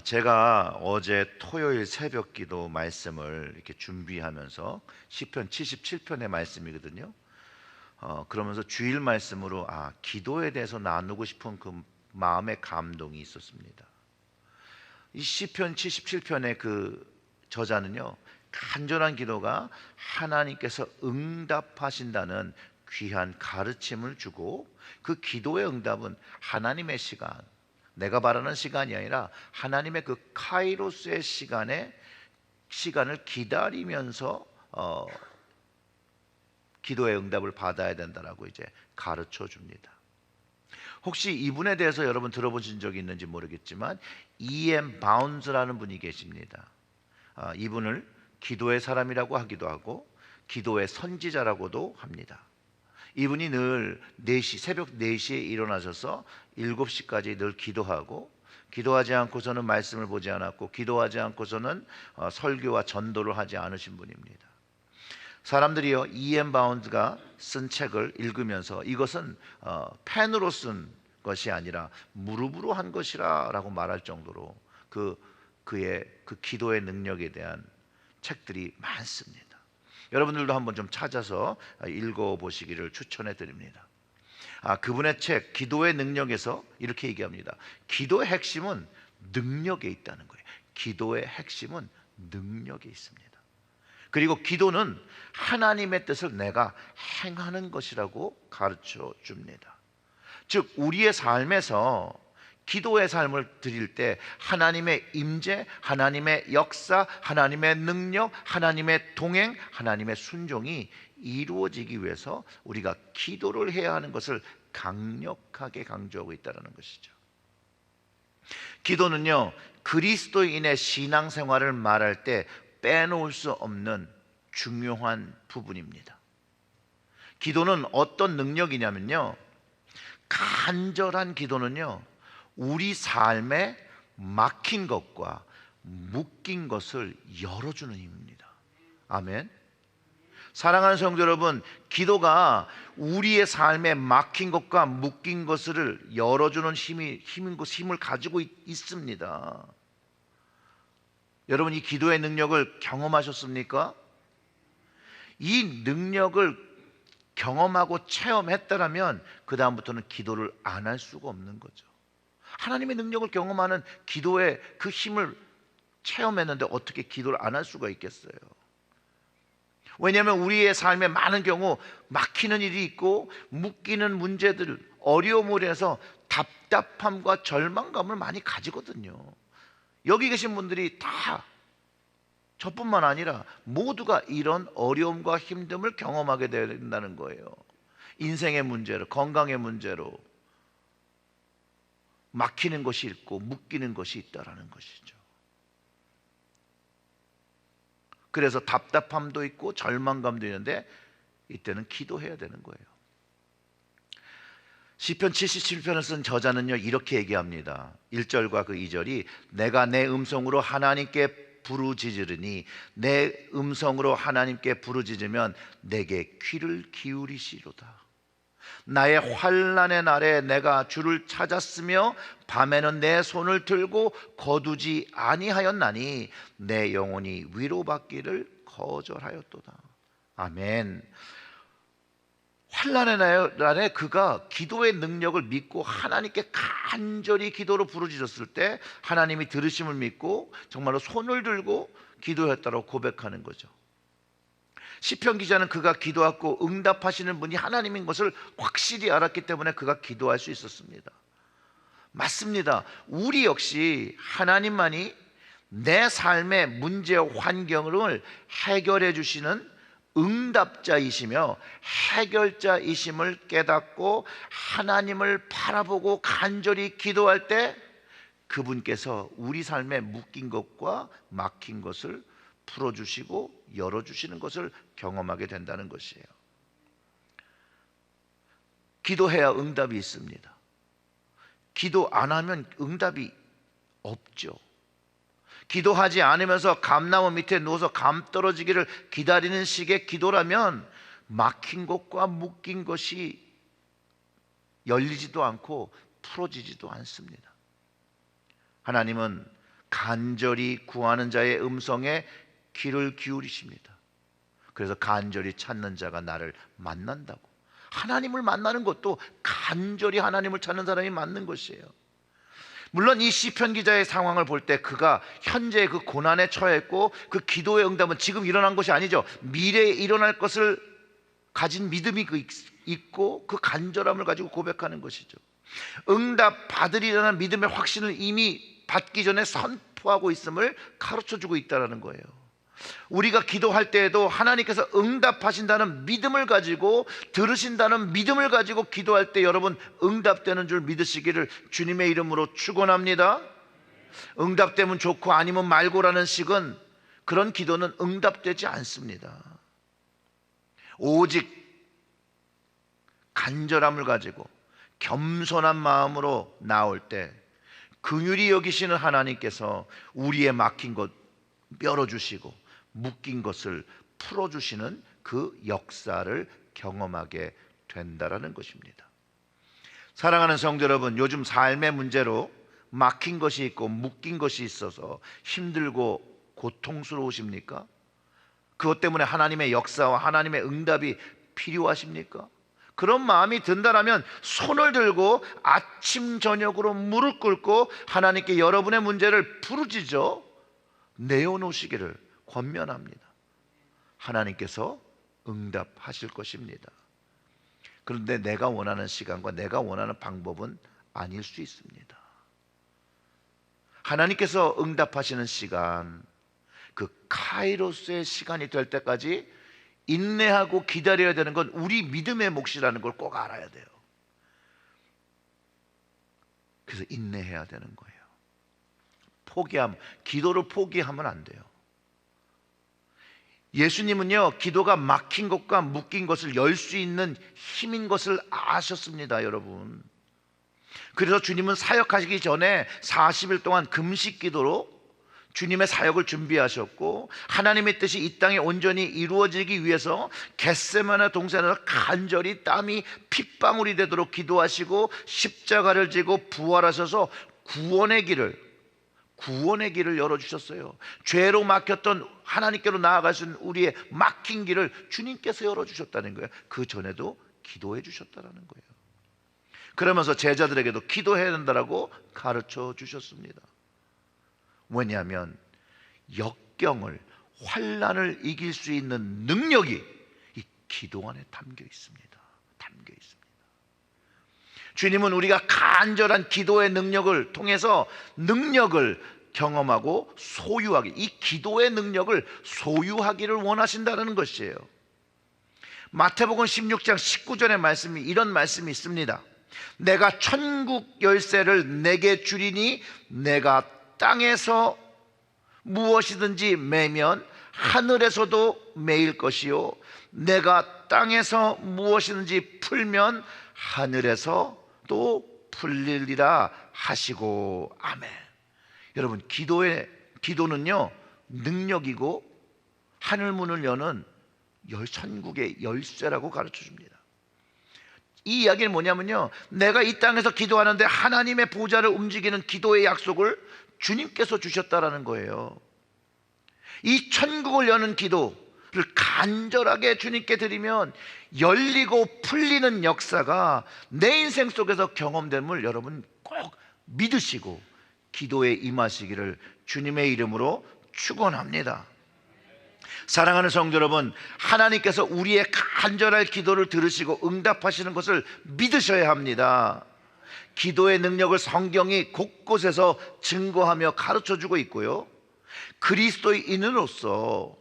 제가 어제 토요일 새벽 기도 말씀을 이렇게 준비하면서 시편 77편의 말씀이거든요. 그러면서 주일 말씀으로 기도에 대해서 나누고 싶은 그 마음의 감동이 있었습니다. 이 시편 77편의 그 저자는요, 간절한 기도가 하나님께서 응답하신다는 귀한 가르침을 주고, 그 기도의 응답은 하나님의 시간, 내가 바라는 시간이 아니라 하나님의 그 카이로스의 시간을 기다리면서 기도의 응답을 받아야 된다라고 이제 가르쳐 줍니다. 혹시 이분에 대해서 여러분 들어보신 적이 있는지 모르겠지만 E.M. 바운즈라는 분이 계십니다. 이분을 기도의 사람이라고 하기도 하고 기도의 선지자라고도 합니다. 이분이 늘 4시, 새벽 4시에 일어나셔서 7시까지 늘 기도하고, 기도하지 않고서는 말씀을 보지 않았고, 기도하지 않고서는 설교와 전도를 하지 않으신 분입니다. 사람들이요, E.M. 바운드가 쓴 책을 읽으면서 이것은 펜으로 쓴 것이 아니라 무릎으로 한 것이라고 말할 정도로 그의 그 기도의 능력에 대한 책들이 많습니다. 여러분들도 한번 좀 찾아서 읽어보시기를 추천해 드립니다. 그분의 책 기도의 능력에서 이렇게 얘기합니다. 기도의 핵심은 능력에 있다는 거예요. 기도의 핵심은 능력에 있습니다. 그리고 기도는 하나님의 뜻을 내가 행하는 것이라고 가르쳐 줍니다. 즉 우리의 삶에서 기도의 삶을 드릴 때 하나님의 임재, 하나님의 역사, 하나님의 능력, 하나님의 동행, 하나님의 순종이 이루어지기 위해서 우리가 기도를 해야 하는 것을 강력하게 강조하고 있다는 것이죠. 기도는요, 그리스도인의 신앙생활을 말할 때 빼놓을 수 없는 중요한 부분입니다. 기도는 어떤 능력이냐면요, 간절한 기도는요, 우리 삶에 막힌 것과 묶인 것을 열어주는 힘입니다. 아멘. 사랑하는 성도 여러분, 기도가 우리의 삶에 막힌 것과 묶인 것을 열어주는 힘을 가지고 있습니다. 여러분, 이 기도의 능력을 경험하셨습니까? 이 능력을 경험하고 체험했다면 그 다음부터는 기도를 안 할 수가 없는 거죠. 하나님의 능력을 경험하는 기도의 그 힘을 체험했는데 어떻게 기도를 안 할 수가 있겠어요? 왜냐하면 우리의 삶에 많은 경우 막히는 일이 있고 묶이는 문제들, 어려움을 해서 답답함과 절망감을 많이 가지거든요. 여기 계신 분들이 다 저뿐만 아니라 모두가 이런 어려움과 힘듦을 경험하게 된다는 거예요. 인생의 문제로, 건강의 문제로 막히는 것이 있고 묶이는 것이 있다라는 것이죠. 그래서 답답함도 있고 절망감도 있는데 이때는 기도해야 되는 거예요. 시편 77편을 쓴 저자는요, 이렇게 얘기합니다. 1절과 그 2절이 내가 내 음성으로 하나님께 부르짖으리니 내 음성으로 하나님께 부르짖으면 내게 귀를 기울이시로다. 나의 환난의 날에 내가 주를 찾았으며 밤에는 내 손을 들고 거두지 아니하였나니 내 영혼이 위로받기를 거절하였도다. 아멘. 환난의 날에 그가 기도의 능력을 믿고 하나님께 간절히 기도로 부르짖었을 때 하나님이 들으심을 믿고 정말로 손을 들고 기도했다고 고백하는 거죠. 시편 기자는 그가 기도하고 응답하시는 분이 하나님인 것을 확실히 알았기 때문에 그가 기도할 수 있었습니다. 맞습니다. 우리 역시 하나님만이 내 삶의 문제와 환경을 해결해 주시는 응답자이시며 해결자이심을 깨닫고 하나님을 바라보고 간절히 기도할 때 그분께서 우리 삶에 묶인 것과 막힌 것을 풀어주시고 열어주시는 것을 경험하게 된다는 것이에요. 기도해야 응답이 있습니다. 기도 안 하면 응답이 없죠. 기도하지 않으면서 감나무 밑에 누워서 감 떨어지기를 기다리는 식의 기도라면 막힌 것과 묶인 것이 열리지도 않고 풀어지지도 않습니다. 하나님은 간절히 구하는 자의 음성에 귀를 기울이십니다. 그래서 간절히 찾는 자가 나를 만난다고. 하나님을 만나는 것도 간절히 하나님을 찾는 사람이 맞는 것이에요. 물론 이 시편 기자의 상황을 볼 때 그가 현재 그 고난에 처했고 그 기도의 응답은 지금 일어난 것이 아니죠. 미래에 일어날 것을 가진 믿음이 있고 그 간절함을 가지고 고백하는 것이죠. 응답 받으리라는 믿음의 확신을 이미 받기 전에 선포하고 있음을 가르쳐주고 있다는 거예요. 우리가 기도할 때에도 하나님께서 응답하신다는 믿음을 가지고, 들으신다는 믿음을 가지고 기도할 때 여러분 응답되는 줄 믿으시기를 주님의 이름으로 축원합니다. 응답되면 좋고 아니면 말고라는 식은, 그런 기도는 응답되지 않습니다. 오직 간절함을 가지고 겸손한 마음으로 나올 때 긍휼히 여기시는 하나님께서 우리의 막힌 것 열어주시고 묶인 것을 풀어주시는 그 역사를 경험하게 된다라는 것입니다. 사랑하는 성도 여러분, 요즘 삶의 문제로 막힌 것이 있고 묶인 것이 있어서 힘들고 고통스러우십니까? 그것 때문에 하나님의 역사와 하나님의 응답이 필요하십니까? 그런 마음이 든다라면 손을 들고 아침 저녁으로 무릎 꿇고 하나님께 여러분의 문제를 부르짖어 내어놓으시기를 권면합니다. 하나님께서 응답하실 것입니다. 그런데 내가 원하는 시간과 내가 원하는 방법은 아닐 수 있습니다. 하나님께서 응답하시는 시간, 그 카이로스의 시간이 될 때까지 인내하고 기다려야 되는 건 우리 믿음의 몫이라는 걸 꼭 알아야 돼요. 그래서 인내해야 되는 거예요. 기도를 포기하면 안 돼요. 예수님은요, 기도가 막힌 것과 묶인 것을 열 수 있는 힘인 것을 아셨습니다, 여러분. 그래서 주님은 사역하시기 전에 40일 동안 금식 기도로 주님의 사역을 준비하셨고, 하나님의 뜻이 이 땅에 온전히 이루어지기 위해서 겟세마네 동산에서 간절히 땀이 핏방울이 되도록 기도하시고 십자가를 지고 부활하셔서 구원의 길을 열어주셨어요. 죄로 막혔던 하나님께로 나아갈 수 있는 우리의 막힌 길을 주님께서 열어주셨다는 거예요. 그 전에도 기도해 주셨다는 거예요. 그러면서 제자들에게도 기도해야 된다라고 가르쳐 주셨습니다. 왜냐하면 역경을, 환난을 이길 수 있는 능력이 이 기도 안에 담겨 있습니다. 주님은 우리가 간절한 기도의 능력을 통해서 능력을 경험하고 소유하기, 이 기도의 능력을 소유하기를 원하신다는 것이에요. 마태복음 16장 19절의 말씀이, 이런 말씀이 있습니다. 내가 천국 열쇠를 내게 주리니 내가 땅에서 무엇이든지 매면 하늘에서도 매일 것이요, 내가 땅에서 무엇이든지 풀면 하늘에서 또 풀리리라 하시고. 아멘. 여러분, 기도는요 능력이고 하늘 문을 여는 천국의 열쇠라고 가르쳐 줍니다. 이 이야기는 뭐냐면요, 내가 이 땅에서 기도하는데 하나님의 보좌를 움직이는 기도의 약속을 주님께서 주셨다라는 거예요. 이 천국을 여는 기도를 간절하게 주님께 드리면 열리고 풀리는 역사가 내 인생 속에서 경험됨을 여러분 꼭 믿으시고 기도에 임하시기를 주님의 이름으로 축원합니다. 사랑하는 성도 여러분, 하나님께서 우리의 간절한 기도를 들으시고 응답하시는 것을 믿으셔야 합니다. 기도의 능력을 성경이 곳곳에서 증거하며 가르쳐주고 있고요, 그리스도인으로서,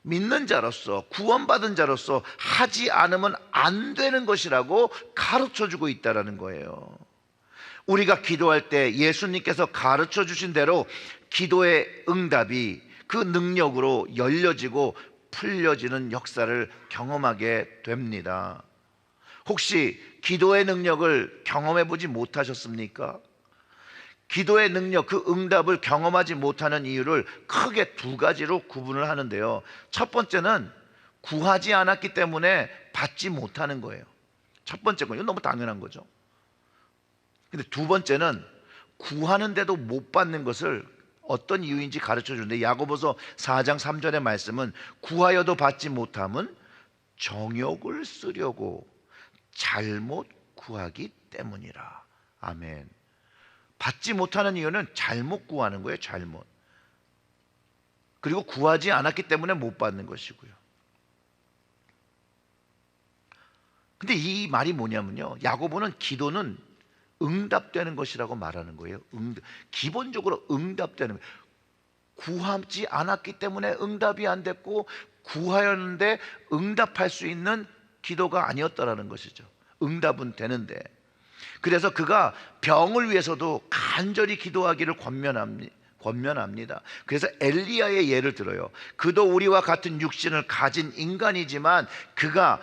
믿는 자로서, 구원받은 자로서 하지 않으면 안 되는 것이라고 가르쳐주고 있다는 거예요. 우리가 기도할 때 예수님께서 가르쳐주신 대로 기도의 응답이 그 능력으로 열려지고 풀려지는 역사를 경험하게 됩니다. 혹시 기도의 능력을 경험해 보지 못하셨습니까? 기도의 능력, 그 응답을 경험하지 못하는 이유를 크게 두 가지로 구분을 하는데요, 첫 번째는 구하지 않았기 때문에 받지 못하는 거예요. 첫 번째 건, 이건 너무 당연한 거죠. 근데 두 번째는 구하는데도 못 받는 것을 어떤 이유인지 가르쳐 주는데, 야고보서 4장 3절의 말씀은 구하여도 받지 못함은 정욕을 쓰려고 잘못 구하기 때문이라. 아멘. 받지 못하는 이유는 잘못 구하는 거예요. 잘못. 그리고 구하지 않았기 때문에 못 받는 것이고요. 근데 이 말이 뭐냐면요, 야고보는 기도는 응답되는 것이라고 말하는 거예요. 기본적으로 응답되는 거예요. 구하지 않았기 때문에 응답이 안 됐고, 구하였는데 응답할 수 있는 기도가 아니었다라는 것이죠. 응답은 되는데. 그래서 그가 병을 위해서도 간절히 기도하기를 권면합니다. 그래서 엘리야의 예를 들어요. 그도 우리와 같은 육신을 가진 인간이지만 그가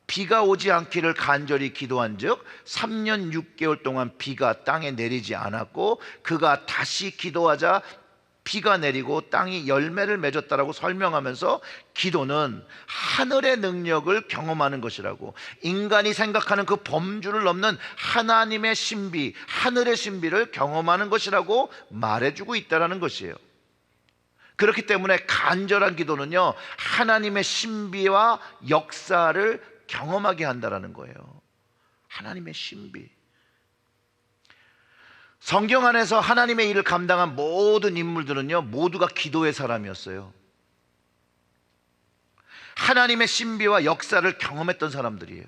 비가 오지 않기를 간절히 기도한즉 3년 6개월 동안 비가 땅에 내리지 않았고, 그가 다시 기도하자 비가 내리고 땅이 열매를 맺었다라고 설명하면서, 기도는 하늘의 능력을 경험하는 것이라고, 인간이 생각하는 그 범주를 넘는 하나님의 신비, 하늘의 신비를 경험하는 것이라고 말해주고 있다는 것이에요. 그렇기 때문에 간절한 기도는요, 하나님의 신비와 역사를 경험하게 한다는 거예요. 하나님의 신비. 성경 안에서 하나님의 일을 감당한 모든 인물들은요, 모두가 기도의 사람이었어요. 하나님의 신비와 역사를 경험했던 사람들이에요.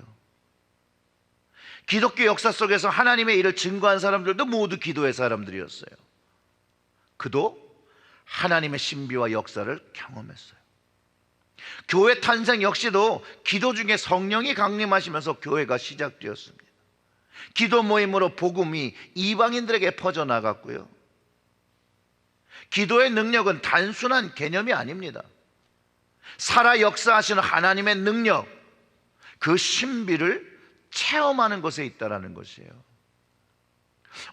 기독교 역사 속에서 하나님의 일을 증거한 사람들도 모두 기도의 사람들이었어요. 그도 하나님의 신비와 역사를 경험했어요. 교회 탄생 역시도 기도 중에 성령이 강림하시면서 교회가 시작되었습니다. 기도 모임으로 복음이 이방인들에게 퍼져나갔고요. 기도의 능력은 단순한 개념이 아닙니다. 살아 역사하시는 하나님의 능력, 그 신비를 체험하는 것에 있다는 것이에요.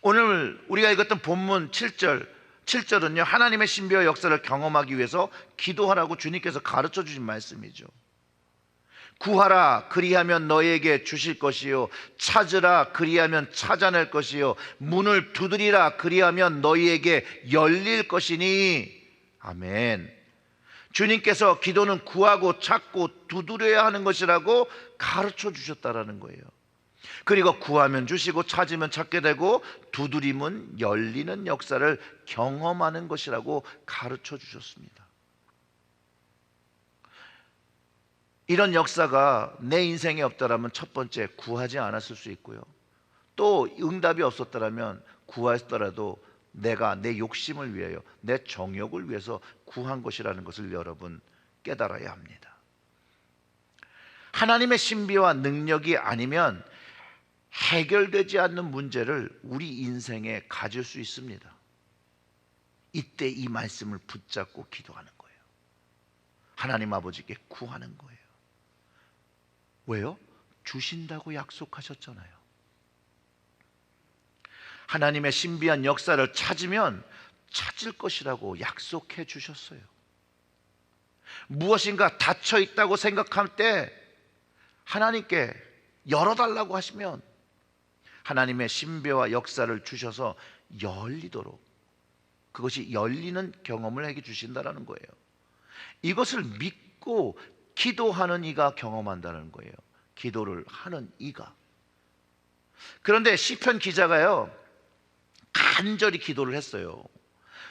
오늘 우리가 읽었던 본문 7절은요, 하나님의 신비와 역사를 경험하기 위해서 기도하라고 주님께서 가르쳐 주신 말씀이죠. 구하라 그리하면 너희에게 주실 것이요, 찾으라 그리하면 찾아낼 것이요, 문을 두드리라 그리하면 너희에게 열릴 것이니. 아멘. 주님께서 기도는 구하고 찾고 두드려야 하는 것이라고 가르쳐 주셨다라는 거예요. 그리고 구하면 주시고 찾으면 찾게 되고 두드리면 열리는 역사를 경험하는 것이라고 가르쳐 주셨습니다. 이런 역사가 내 인생에 없다라면, 첫 번째, 구하지 않았을 수 있고요. 또 응답이 없었다라면 구하였더라도 내가 내 욕심을 위하여, 내 정욕을 위해서 구한 것이라는 것을 여러분 깨달아야 합니다. 하나님의 신비와 능력이 아니면 해결되지 않는 문제를 우리 인생에 가질 수 있습니다. 이때 이 말씀을 붙잡고 기도하는 거예요. 하나님 아버지께 구하는 거예요. 왜요? 주신다고 약속하셨잖아요. 하나님의 신비한 역사를 찾으면 찾을 것이라고 약속해 주셨어요. 무엇인가 닫혀 있다고 생각할 때 하나님께 열어달라고 하시면 하나님의 신비와 역사를 주셔서 열리도록, 그것이 열리는 경험을 하게 주신다는 거예요. 이것을 믿고 기도하는 이가 경험한다는 거예요. 기도를 하는 이가. 그런데 시편 기자가요, 간절히 기도를 했어요.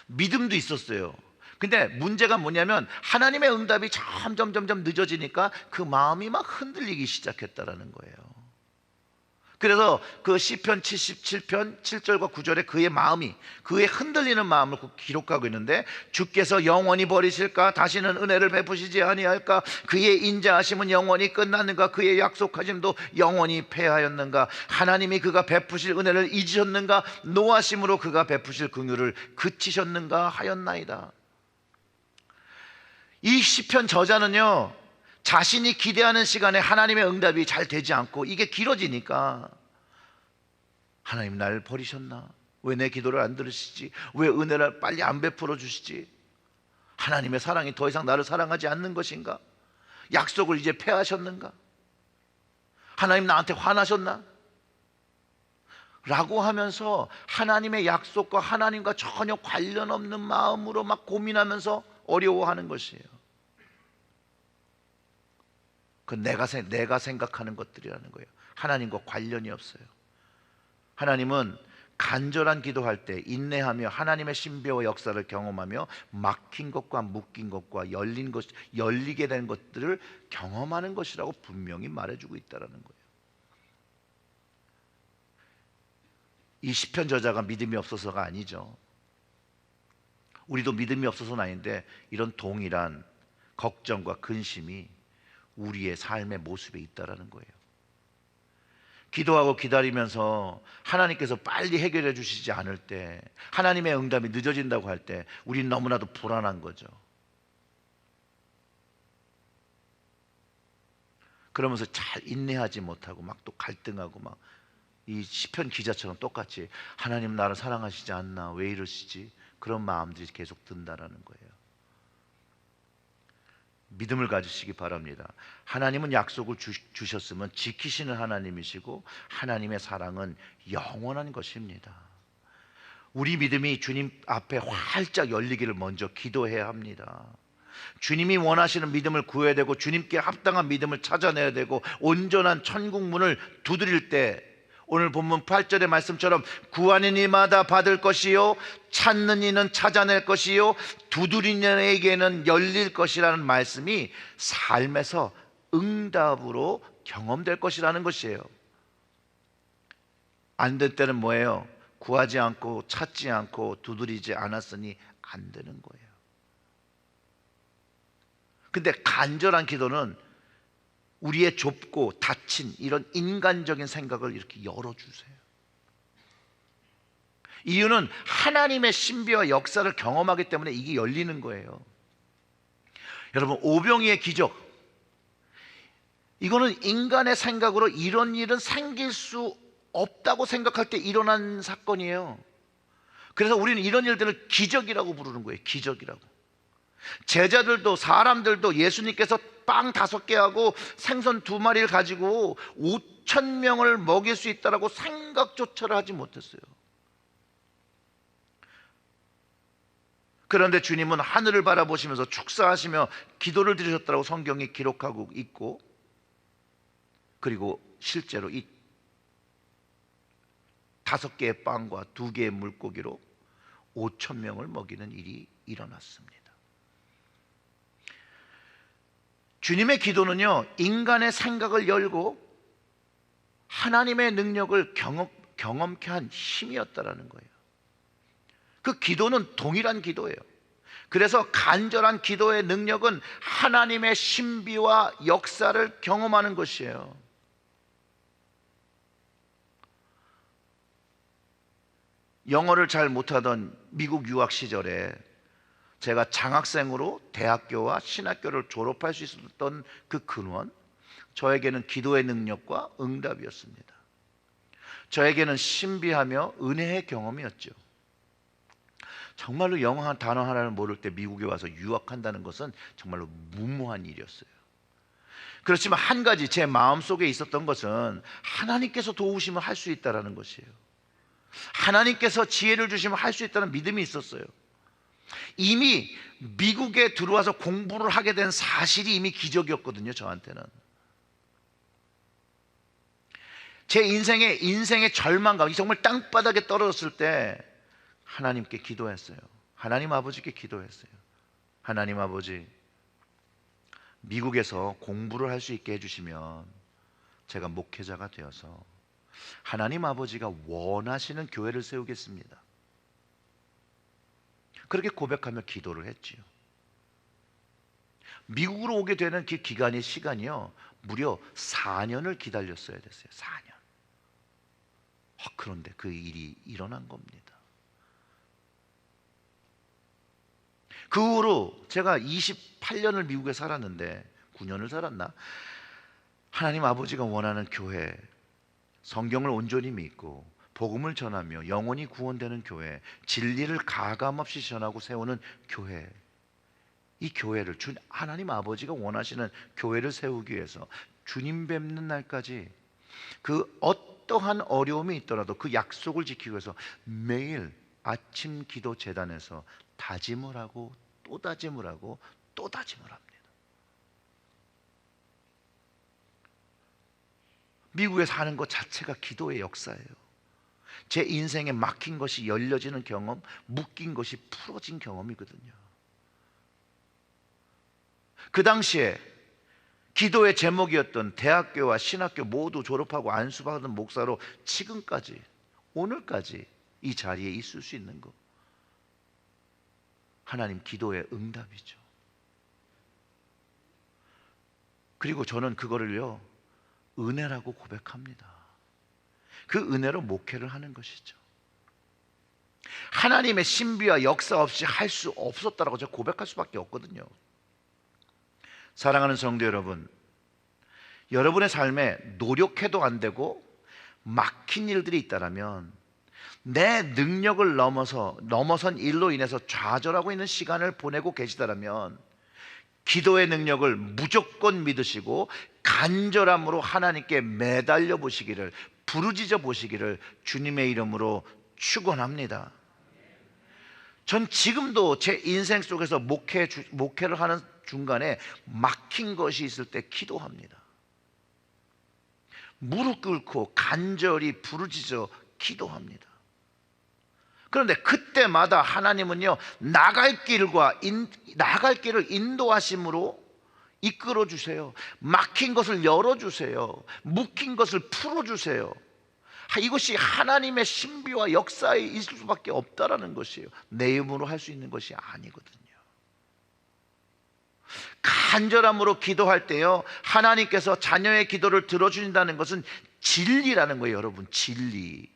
믿음도 있었어요. 근데 문제가 뭐냐면 하나님의 응답이 점점 늦어지니까 그 마음이 막 흔들리기 시작했다라는 거예요. 그래서 그 시편 77편 7절과 9절에 그의 마음이, 그의 흔들리는 마음을 기록하고 있는데, 주께서 영원히 버리실까? 다시는 은혜를 베푸시지 아니할까? 그의 인자하심은 영원히 끝났는가? 그의 약속하심도 영원히 패하였는가? 하나님이 그가 베푸실 은혜를 잊으셨는가? 노하심으로 그가 베푸실 긍휼을 그치셨는가 하였나이다. 이 시편 저자는요, 자신이 기대하는 시간에 하나님의 응답이 잘 되지 않고 이게 길어지니까, 하나님 날 버리셨나? 왜 내 기도를 안 들으시지? 왜 은혜를 빨리 안 베풀어 주시지? 하나님의 사랑이 더 이상 나를 사랑하지 않는 것인가? 약속을 이제 폐하셨는가? 하나님 나한테 화나셨나? 라고 하면서 하나님의 약속과 하나님과 전혀 관련 없는 마음으로 막 고민하면서 어려워하는 것이에요. 그 내가 생각하는 것들이라는 거예요. 하나님과 관련이 없어요. 하나님은 간절한 기도할 때 인내하며 하나님의 신비와 역사를 경험하며 막힌 것과 묶인 것과 열리게 된 것들을 경험하는 것이라고 분명히 말해주고 있다는 거예요. 이 시편 저자가 믿음이 없어서가 아니죠. 우리도 믿음이 없어서는 아닌데 이런 동일한 걱정과 근심이 우리의 삶의 모습에 있다는 거예요. 기도하고 기다리면서 하나님께서 빨리 해결해 주시지 않을 때, 하나님의 응답이 늦어진다고 할 때 우리는 너무나도 불안한 거죠. 그러면서 잘 인내하지 못하고 막 또 갈등하고 막 이 시편 기자처럼 똑같이 하나님 나를 사랑하시지 않나, 왜 이러시지, 그런 마음들이 계속 든다라는 거예요. 믿음을 가지시기 바랍니다. 하나님은 약속을 주셨으면 지키시는 하나님이시고 하나님의 사랑은 영원한 것입니다. 우리 믿음이 주님 앞에 활짝 열리기를 먼저 기도해야 합니다. 주님이 원하시는 믿음을 구해야 되고 주님께 합당한 믿음을 찾아내야 되고 온전한 천국 문을 두드릴 때, 오늘 본문 8절의 말씀처럼 구하는 이마다 받을 것이요 찾는 이는 찾아낼 것이요 두드리는 이에게는 열릴 것이라는 말씀이 삶에서 응답으로 경험될 것이라는 것이에요. 안 될 때는 뭐예요? 구하지 않고 찾지 않고 두드리지 않았으니 안 되는 거예요. 근데 간절한 기도는 우리의 좁고 닫힌 이런 인간적인 생각을 이렇게 열어주세요. 이유는 하나님의 신비와 역사를 경험하기 때문에 이게 열리는 거예요. 여러분, 오병이의 기적, 이거는 인간의 생각으로 이런 일은 생길 수 없다고 생각할 때 일어난 사건이에요. 그래서 우리는 이런 일들을 기적이라고 부르는 거예요. 기적이라고. 제자들도, 사람들도 예수님께서 빵 5개하고 생선 2마리를 가지고 5,000명을 먹일 수 있다라고 생각조차를 하지 못했어요. 그런데 주님은 하늘을 바라보시면서 축사하시며 기도를 드리셨다고 성경에 기록하고 있고, 그리고 실제로 이 5개의 빵과 2개의 물고기로 5,000명을 먹이는 일이 일어났습니다. 주님의 기도는요, 인간의 생각을 열고 하나님의 능력을 경험케 한 힘이었다라는 거예요. 그 기도는 동일한 기도예요. 그래서 간절한 기도의 능력은 하나님의 신비와 역사를 경험하는 것이에요. 영어를 잘 못하던 미국 유학 시절에 제가 장학생으로 대학교와 신학교를 졸업할 수 있었던 그 근원, 저에게는 기도의 능력과 응답이었습니다. 저에게는 신비하며 은혜의 경험이었죠. 정말로 영어 단어 하나를 모를 때 미국에 와서 유학한다는 것은 정말로 무모한 일이었어요. 그렇지만 한 가지 제 마음속에 있었던 것은 하나님께서 도우시면 할 수 있다는 것이에요. 하나님께서 지혜를 주시면 할 수 있다는 믿음이 있었어요. 이미 미국에 들어와서 공부를 하게 된 사실이 이미 기적이었거든요. 저한테는. 제 인생의 절망감, 정말 땅바닥에 떨어졌을 때 하나님께 기도했어요. 하나님 아버지께 기도했어요. 하나님 아버지, 미국에서 공부를 할 수 있게 해주시면 제가 목회자가 되어서 하나님 아버지가 원하시는 교회를 세우겠습니다. 그렇게 고백하며 기도를 했지요. 미국으로 오게 되는 그 기간의 시간이요, 무려 4년을 기다렸어야 됐어요. 4년. 그런데 그 일이 일어난 겁니다. 그 후로 제가 28년을 미국에 살았는데, 9년을 살았나? 하나님 아버지가 원하는 교회, 성경을 온전히 믿고 복음을 전하며 영혼이 구원되는 교회, 진리를 가감없이 전하고 세우는 교회, 이 교회를 하나님 아버지가 원하시는 교회를 세우기 위해서 주님 뵙는 날까지 그 어떠한 어려움이 있더라도 그 약속을 지키기 위해서 매일 아침 기도 제단에서 다짐을 하고 또 다짐을 하고 또 다짐을 합니다. 미국에 사는 것 자체가 기도의 역사예요. 제 인생에 막힌 것이 열려지는 경험, 묶인 것이 풀어진 경험이거든요. 그 당시에 기도의 제목이었던 대학교와 신학교 모두 졸업하고 안수받은 목사로 지금까지, 오늘까지 이 자리에 있을 수 있는 것, 하나님 기도의 응답이죠. 그리고 저는 그거를요 은혜라고 고백합니다. 그 은혜로 목회를 하는 것이죠. 하나님의 신비와 역사 없이 할 수 없었다라고 제가 고백할 수밖에 없거든요. 사랑하는 성도 여러분, 여러분의 삶에 노력해도 안 되고 막힌 일들이 있다면, 내 능력을 넘어선 일로 인해서 좌절하고 있는 시간을 보내고 계시다면, 기도의 능력을 무조건 믿으시고 간절함으로 하나님께 매달려 보시기를, 부르짖어 보시기를 주님의 이름으로 축원합니다. 전 지금도 제 인생 속에서 목회를 하는 중간에 막힌 것이 있을 때 기도합니다. 무릎 꿇고 간절히 부르짖어 기도합니다. 그런데 그때마다 하나님은요 나갈 길을 인도하심으로 이끌어 주세요. 막힌 것을 열어 주세요. 묶인 것을 풀어 주세요. 이것이 하나님의 신비와 역사에 있을 수밖에 없다라는 것이에요. 내 힘으로 할 수 있는 것이 아니거든요. 간절함으로 기도할 때요 하나님께서 자녀의 기도를 들어주신다는 것은 진리라는 거예요. 여러분, 진리.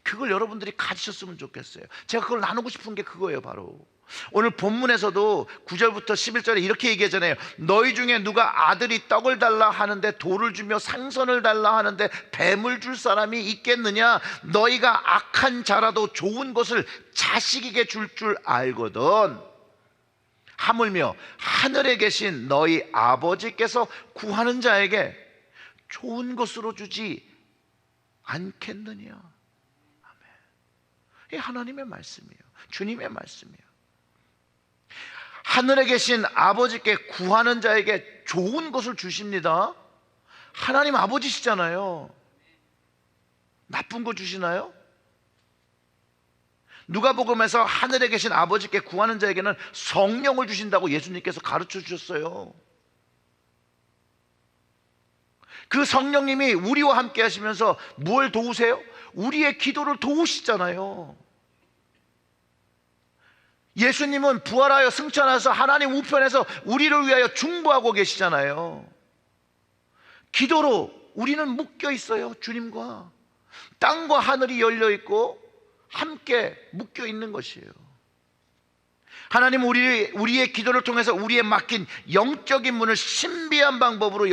그걸 여러분들이 가지셨으면 좋겠어요. 제가 그걸 나누고 싶은 게 그거예요. 바로 오늘 본문에서도 9절부터 11절에 이렇게 얘기하잖아요. 너희 중에 누가 아들이 떡을 달라 하는데 돌을 주며 생선을 달라 하는데 뱀을 줄 사람이 있겠느냐? 너희가 악한 자라도 좋은 것을 자식에게 줄 알거든. 하물며 하늘에 계신 너희 아버지께서 구하는 자에게 좋은 것으로 주지 않겠느냐? 아멘. 이 하나님의 말씀이에요. 주님의 말씀이에요. 하늘에 계신 아버지께 구하는 자에게 좋은 것을 주십니다. 하나님 아버지시잖아요. 나쁜 거 주시나요? 누가복음에서 하늘에 계신 아버지께 구하는 자에게는 성령을 주신다고 예수님께서 가르쳐 주셨어요. 그 성령님이 우리와 함께 하시면서 뭘 도우세요? 우리의 기도를 도우시잖아요. 예수님은 부활하여 승천하셔서 하나님 우편에서 우리를 위하여 중보하고 계시잖아요. 기도로 우리는 묶여 있어요. 주님과 땅과 하늘이 열려 있고 함께 묶여 있는 것이에요. 하나님 우리의 기도를 통해서 우리의 막힌 영적인 문을 신비한 방법으로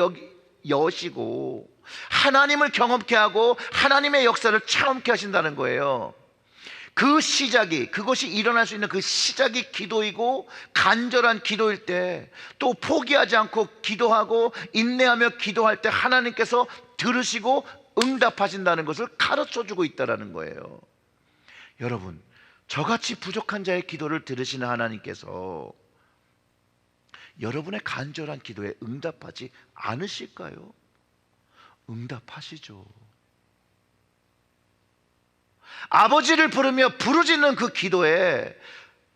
여시고 하나님을 경험케 하고 하나님의 역사를 체험케 하신다는 거예요. 그것이 일어날 수 있는 그 시작이 기도이고 간절한 기도일 때, 또 포기하지 않고 기도하고 인내하며 기도할 때 하나님께서 들으시고 응답하신다는 것을 가르쳐주고 있다는 거예요. 여러분, 저같이 부족한 자의 기도를 들으시는 하나님께서 여러분의 간절한 기도에 응답하지 않으실까요? 응답하시죠. 아버지를 부르며 부르짖는 그 기도에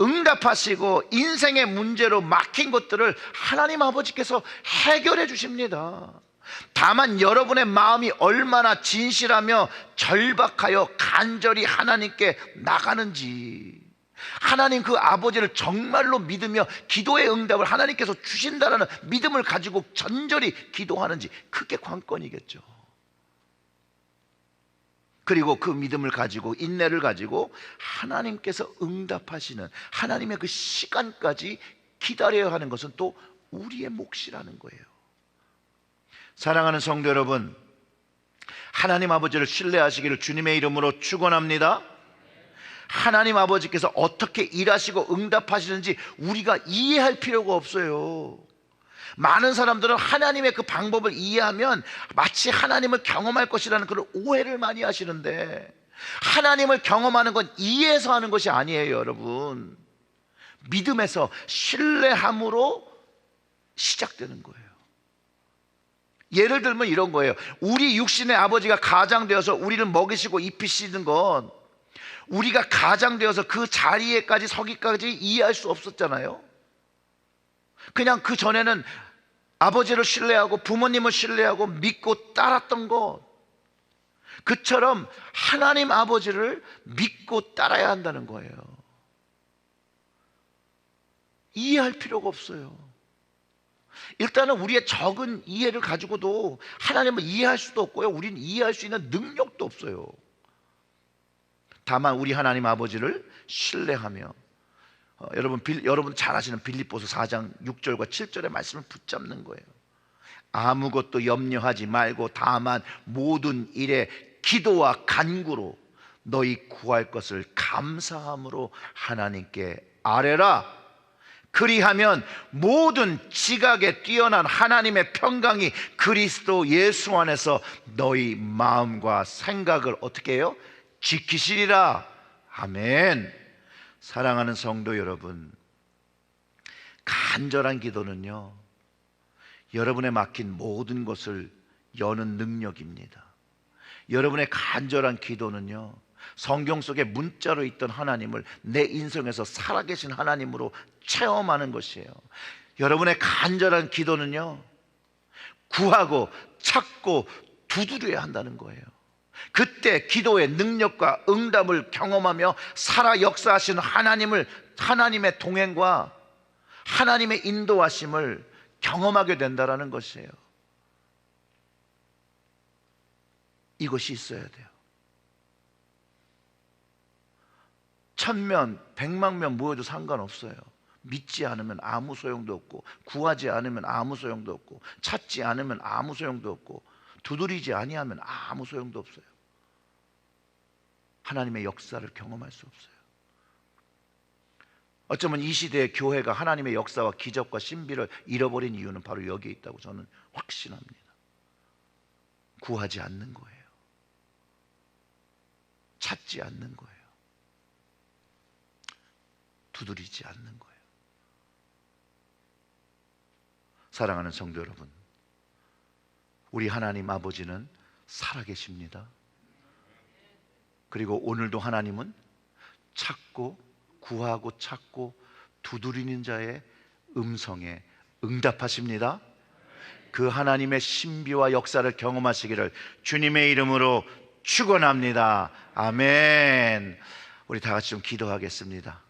응답하시고 인생의 문제로 막힌 것들을 하나님 아버지께서 해결해 주십니다. 다만 여러분의 마음이 얼마나 진실하며 절박하여 간절히 하나님께 나가는지, 하나님 그 아버지를 정말로 믿으며 기도의 응답을 하나님께서 주신다는 믿음을 가지고 전절히 기도하는지, 그게 관건이겠죠. 그리고 그 믿음을 가지고 인내를 가지고 하나님께서 응답하시는 하나님의 그 시간까지 기다려야 하는 것은 또 우리의 몫이라는 거예요. 사랑하는 성도 여러분, 하나님 아버지를 신뢰하시기를 주님의 이름으로 축원합니다. 하나님 아버지께서 어떻게 일하시고 응답하시는지 우리가 이해할 필요가 없어요. 많은 사람들은 하나님의 그 방법을 이해하면 마치 하나님을 경험할 것이라는 그런 오해를 많이 하시는데, 하나님을 경험하는 건 이해해서 하는 것이 아니에요, 여러분. 믿음에서, 신뢰함으로 시작되는 거예요. 예를 들면 이런 거예요. 우리 육신의 아버지가 가장되어서 우리를 먹이시고 입히시는 건 우리가 가장되어서 그 자리에까지 서기까지 이해할 수 없었잖아요. 그냥 그 전에는 아버지를 신뢰하고 부모님을 신뢰하고 믿고 따랐던 것, 그처럼 하나님 아버지를 믿고 따라야 한다는 거예요. 이해할 필요가 없어요. 일단은 우리의 적은 이해를 가지고도 하나님을 이해할 수도 없고요, 우리는 이해할 수 있는 능력도 없어요. 다만 우리 하나님 아버지를 신뢰하며, 여러분 잘 아시는 빌립보서 4장 6절과 7절의 말씀을 붙잡는 거예요. 아무것도 염려하지 말고 다만 모든 일에 기도와 간구로 너희 구할 것을 감사함으로 하나님께 아뢰라. 그리하면 모든 지각에 뛰어난 하나님의 평강이 그리스도 예수 안에서 너희 마음과 생각을 어떻게 해요? 지키시리라. 아멘. 사랑하는 성도 여러분, 간절한 기도는요, 여러분의 막힌 모든 것을 여는 능력입니다. 여러분의 간절한 기도는요, 성경 속에 문자로 있던 하나님을 내 인생에서 살아계신 하나님으로 체험하는 것이에요. 여러분의 간절한 기도는요, 구하고 찾고 두드려야 한다는 거예요. 그때 기도의 능력과 응답을 경험하며 살아 역사하시는 하나님의 동행과 하나님의 인도하심을 경험하게 된다는 것이에요. 이것이 있어야 돼요. 1000명, 100만 모여도 상관없어요. 믿지 않으면 아무 소용도 없고, 구하지 않으면 아무 소용도 없고, 찾지 않으면 아무 소용도 없고, 두드리지 아니하면 아무 소용도 없어요. 하나님의 역사를 경험할 수 없어요. 어쩌면 이 시대의 교회가 하나님의 역사와 기적과 신비를 잃어버린 이유는 바로 여기에 있다고 저는 확신합니다. 구하지 않는 거예요. 찾지 않는 거예요. 두드리지 않는 거예요. 사랑하는 성도 여러분, 우리 하나님 아버지는 살아계십니다. 그리고 오늘도 하나님은 찾고 구하고 찾고 두드리는 자의 음성에 응답하십니다. 그 하나님의 신비와 역사를 경험하시기를 주님의 이름으로 축원합니다. 아멘. 우리 다 같이 좀 기도하겠습니다.